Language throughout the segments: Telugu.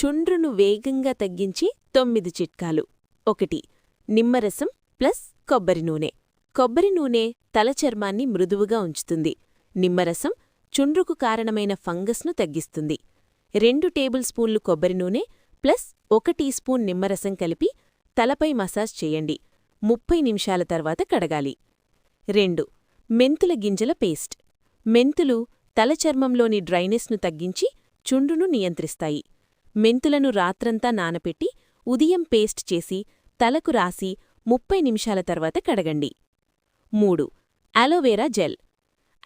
చుండ్రును వేగంగా తగ్గించి 9 చిట్కాలు. 1. నిమ్మరసం ప్లస్ కొబ్బరి నూనె. కొబ్బరి నూనె తల చర్మాన్ని మృదువుగా ఉంచుతుంది. నిమ్మరసం చుండ్రుకు కారణమైన ఫంగస్ను తగ్గిస్తుంది. 2 టేబుల్ స్పూన్లు కొబ్బరి నూనె ప్లస్ 1 టీస్పూన్ నిమ్మరసం కలిపి తలపై మసాజ్ చేయండి. 30 నిమిషాల తర్వాత కడగాలి. 2. మెంతుల గింజల పేస్ట్. మెంతులు తల చర్మంలోని డ్రైనెస్ను తగ్గించి చుండ్రును నియంత్రిస్తాయి. మెంతులను రాత్రంతా నానపెట్టి ఉదయం పేస్ట్ చేసి తలకు రాసి 30 నిమిషాల తర్వాత కడగండి. 3. Aloe vera gel.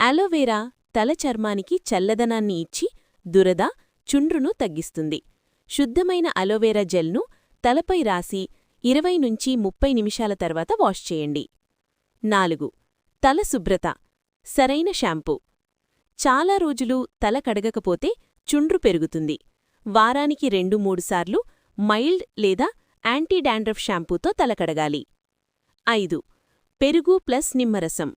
అలోవెరా తల చర్మానికి చల్లదనాన్ని ఇచ్చి దురద, చుండ్రును తగ్గిస్తుంది. శుద్ధమైన అలోవెరా జెల్ను తలపై రాసి 20 నుంచి 30 నిమిషాల తర్వాత వాష్ చేయండి. 4. తల శుభ్రత. సరైన షాంపూ. చాలా రోజులు తల కడగకపోతే చుండ్రు పెరుగుతుంది. వారానికి 2-3 సార్లు మైల్డ్ లేదా యాంటీ డాండ్రఫ్ షాంపూతో తల కడగాలి. 5. పెరుగు ప్లస్ నిమ్మరసం.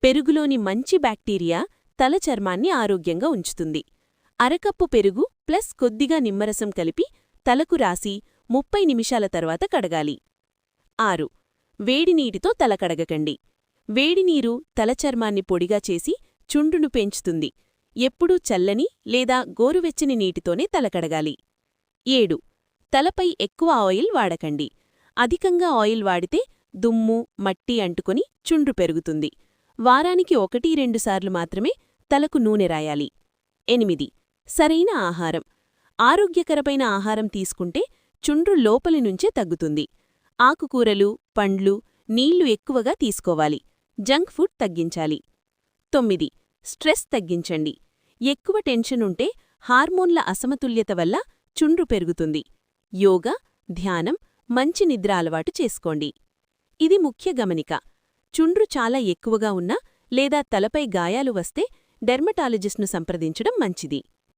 పెరుగులోని మంచి బ్యాక్టీరియా తల చర్మాన్ని ఆరోగ్యంగా ఉంచుతుంది. అరకప్పు పెరుగు ప్లస్ కొద్దిగా నిమ్మరసం కలిపి తలకు రాసి 30 నిమిషాల తర్వాత కడగాలి. 6. వేడినీటితో తల కడగకండి. వేడినీరు తల చర్మాన్ని పొడిగా చేసి చుండ్రును పెంచుతుంది. ఎప్పుడూ చల్లని లేదా గోరువెచ్చని నీటితోనే తల కడగాలి. 7. తలపై ఎక్కువ ఆయిల్ వాడకండి. అధికంగా ఆయిల్ వాడితే దుమ్ము, మట్టి అంటుకొని చుండ్రు పెరుగుతుంది. వారానికి 1-2 సార్లు మాత్రమే తలకు నూనె రాయాలి. 8. సరైన ఆహారం. ఆరోగ్యకరమైన ఆహారం తీసుకుంటే చుండ్రు లోపలి నుంచే తగ్గుతుంది. ఆకుకూరలు, పండ్లు, నీళ్లు ఎక్కువగా తీసుకోవాలి. జంక్ ఫుడ్ తగ్గించాలి. 9. స్ట్రెస్ తగ్గించండి. ఎక్కువ టెన్షన్ ఉంటే హార్మోన్ల అసమతుల్యత వల్ల చుండ్రు పెరుగుతుంది. యోగా, ధ్యానం, మంచి నిద్ర అలవాటు చేసుకోండి. ఇది ముఖ్య గమనిక. చుండ్రు చాలా ఎక్కువగా ఉన్నా లేదా తలపై గాయాలు వస్తే డెర్మటాలజిస్ట్ను సంప్రదించడం మంచిది.